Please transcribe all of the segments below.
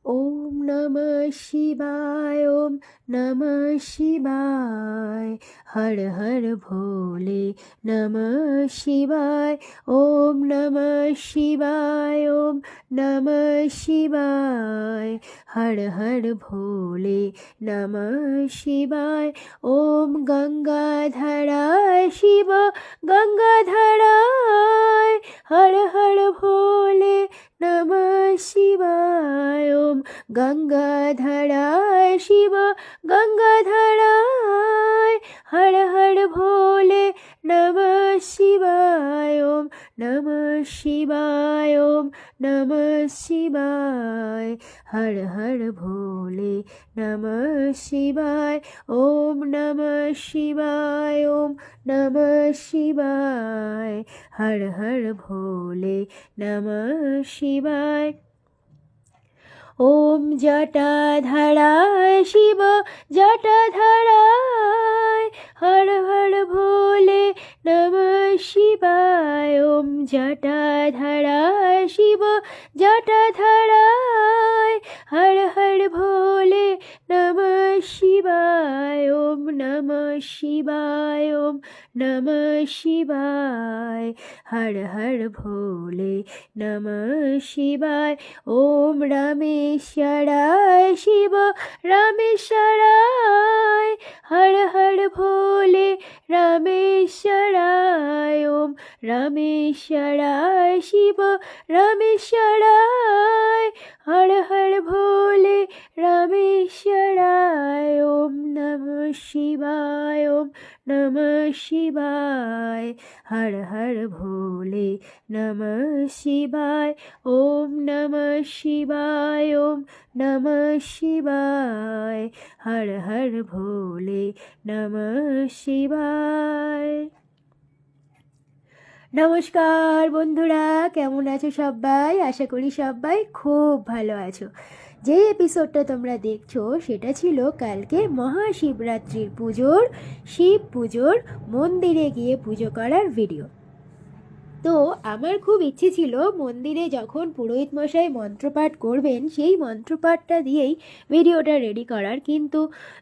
ओम नमः शिवाय, ओम नमः शिवाय। हर हर भोले नमः शिवाय। ओम नमः शिवाय, ओम नमः शिवाय। हर हर भोले नमः शिवाय। ओम गंगाधराय शिव गंगाधराय। हर हर भोले नमः शिवाय। ओम गंगाधराय शिव गंगाधराय। हर हर भोले नमः शिवाय। ओम नमः शिवाय, ओम नमः शिवाय। हर हर भोले नमः शिवाय। ओम नमः शिवाय, ओम नमः शिवाय। हर हर भोले नमः शिवाय। ओम जटाधराय शिव जटाधराय। हर हर भोले नमः शिवाय। ओम जटाधराय शिव जटाधराय। हर हर भोले नमः शिवाय। ओम नमः शिवाय, ओम नमः शिवाय। हर हर भोले नमः शिवाय। ओम रामेश्वराय शिव रामेश्वराय। हर हर भोले रामेश्वराय। ओम रामेश्वराय शिव रामेश्वराय। हर हर भोले रामेश्वराय। ओम नमः शिवाय, ओम नमः शिवाय। हर हर भोले नमः शिवाय। ओम नमः शिवाय, ओम नमः शिवाय। हर हर भोले नमः शिवाय। নমস্কার বন্ধুরা, কেমন আছো সবাই? আশা করি সবাই খুব ভালো আছো। যে এপিসোডটা তোমরা দেখছো সেটা ছিল কালকে মহাশিবরাত্রির পুজোর, শিব পুজোর মন্দিরে গিয়ে পুজো করার ভিডিও। তো আমার খুব ইচ্ছে ছিল মন্দিরে যখন পুরোহিত মশাই মন্ত্রপাঠ করবেন সেই মন্ত্রপাঠটা দিয়েই ভিডিওটা রেডি করার, কিন্তু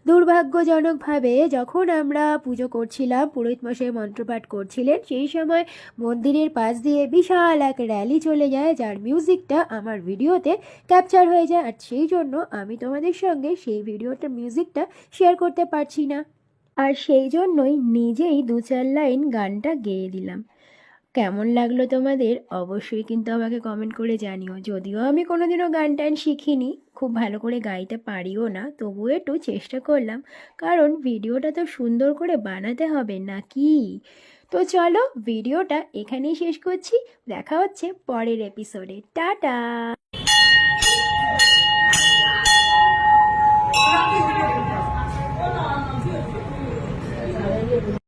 দুর্ভাগ্যজনকভাবে যখন আমরা পুজো করছিলাম, পুরোহিত মশাই মন্ত্রপাঠ করছিলেন, সেই সময় মন্দিরের পাশ দিয়ে বিশাল এক র্যালি চলে যায়, যার মিউজিকটা আমার ভিডিওতে ক্যাপচার হয়ে যায়, আর সেই জন্য আমি তোমাদের সঙ্গে সেই ভিডিওটার মিউজিকটা শেয়ার করতে পারছি না। আর সেই জন্যই নিজেই 2-4 লাইন গানটা গেয়ে দিলাম। কেমন লাগলো তোমাদের অবশ্যই কিন্তু আমাকে কমেন্ট করে জানিও। যদিও আমি কোনোদিনও গান টান শিখিনি, খুব ভালো করে গাইতে পারিও না, তবুও একটু চেষ্টা করলাম, কারণ ভিডিওটা তো সুন্দর করে বানাতে হবে নাকি। তো চলো ভিডিওটা এখানেই শেষ করছি, দেখা হচ্ছে পরের এপিসোডে। টাটা।